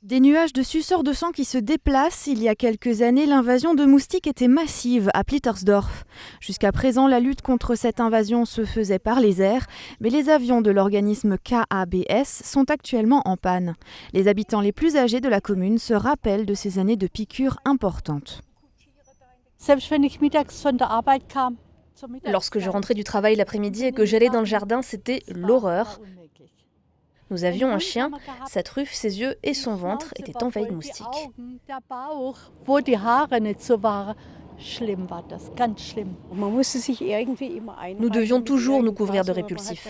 Des nuages de suceurs de sang qui se déplacent. Il y a quelques années, l'invasion de moustiques était massive à Plittersdorf. Jusqu'à présent, la lutte contre cette invasion se faisait par les airs, mais les avions de l'organisme KABS sont actuellement en panne. Les habitants les plus âgés de la commune se rappellent de ces années de piqûres importantes. Lorsque je rentrais du travail l'après-midi et que j'allais dans le jardin, c'était l'horreur. Nous avions un chien, sa truffe, ses yeux et son ventre étaient envahis de moustiques. Nous devions toujours nous couvrir de répulsifs.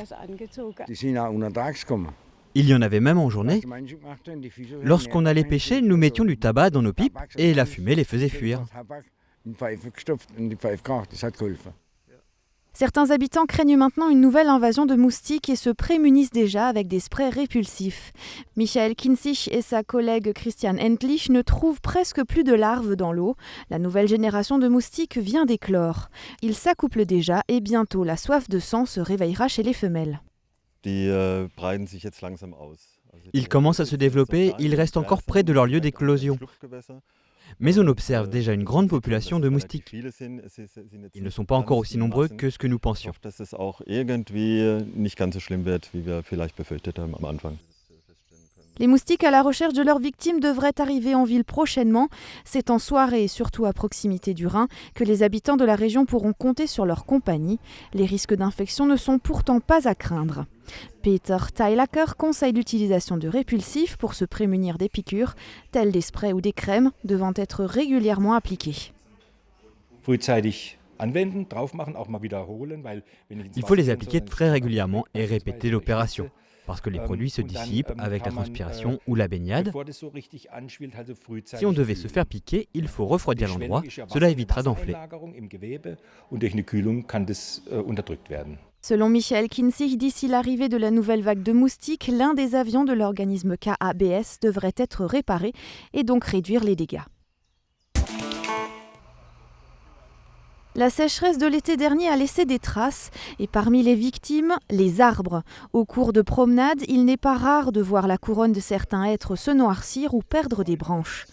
Il y en avait même en journée. Lorsqu'on allait pêcher, nous mettions du tabac dans nos pipes et la fumée les faisait fuir. Certains habitants craignent maintenant une nouvelle invasion de moustiques et se prémunissent déjà avec des sprays répulsifs. Michael Kinzig et sa collègue Christian Endlich ne trouvent presque plus de larves dans l'eau. La nouvelle génération de moustiques vient d'éclore. Ils s'accouplent déjà et bientôt la soif de sang se réveillera chez les femelles. Ils commencent à se développer, ils restent encore près de leur lieu d'éclosion. Mais on observe déjà une grande population de moustiques. Ils ne sont pas encore aussi nombreux que ce que nous pensions. Les moustiques à la recherche de leurs victimes devraient arriver en ville prochainement. C'est en soirée et surtout à proximité du Rhin que les habitants de la région pourront compter sur leur compagnie. Les risques d'infection ne sont pourtant pas à craindre. Peter Teilacker conseille l'utilisation de répulsifs pour se prémunir des piqûres, tels des sprays ou des crèmes, devant être régulièrement appliqués. Il faut les appliquer très régulièrement et répéter l'opération, parce que les produits se dissipent avec la transpiration ou la baignade. Si on devait se faire piquer, il faut refroidir l'endroit, cela évitera d'enfler. Selon Michael Kinzig, d'ici l'arrivée de la nouvelle vague de moustiques, l'un des avions de l'organisme KABS devrait être réparé et donc réduire les dégâts. La sécheresse de l'été dernier a laissé des traces et parmi les victimes, les arbres. Au cours de promenades, il n'est pas rare de voir la couronne de certains hêtres se noircir ou perdre des branches.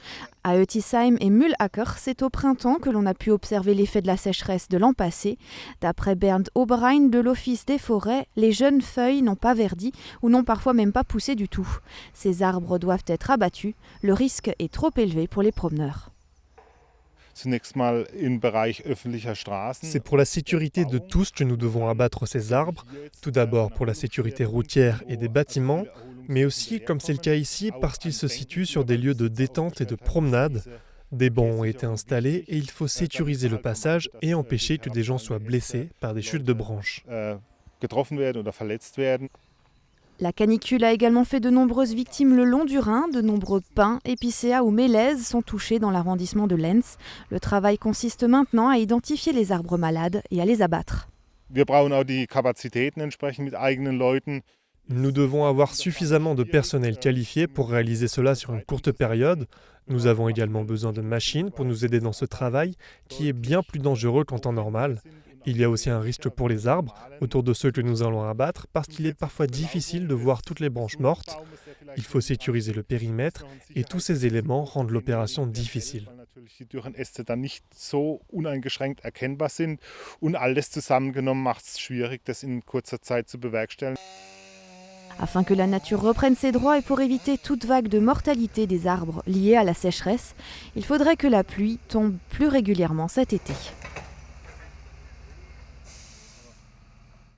À Eutisheim et Mühlacker, c'est au printemps que l'on a pu observer l'effet de la sécheresse de l'an passé. D'après Bernd Oberrein de l'Office des forêts, les jeunes feuilles n'ont pas verdi ou n'ont parfois même pas poussé du tout. Ces arbres doivent être abattus. Le risque est trop élevé pour les promeneurs. C'est pour la sécurité de tous que nous devons abattre ces arbres, tout d'abord pour la sécurité routière et des bâtiments, mais aussi, comme c'est le cas ici, parce qu'ils se situent sur des lieux de détente et de promenade. Des bancs ont été installés et il faut sécuriser le passage et empêcher que des gens soient blessés par des chutes de branches. La canicule a également fait de nombreuses victimes le long du Rhin. De nombreux pins, épicéas ou mélèzes sont touchés dans l'arrondissement de Lens. Le travail consiste maintenant à identifier les arbres malades et à les abattre. Nous devons avoir suffisamment de personnel qualifié pour réaliser cela sur une courte période. Nous avons également besoin de machines pour nous aider dans ce travail qui est bien plus dangereux qu'en temps normal. Il y a aussi un risque pour les arbres autour de ceux que nous allons abattre parce qu'il est parfois difficile de voir toutes les branches mortes. Il faut sécuriser le périmètre et tous ces éléments rendent l'opération difficile. Afin que la nature reprenne ses droits et pour éviter toute vague de mortalité des arbres liée à la sécheresse, il faudrait que la pluie tombe plus régulièrement cet été.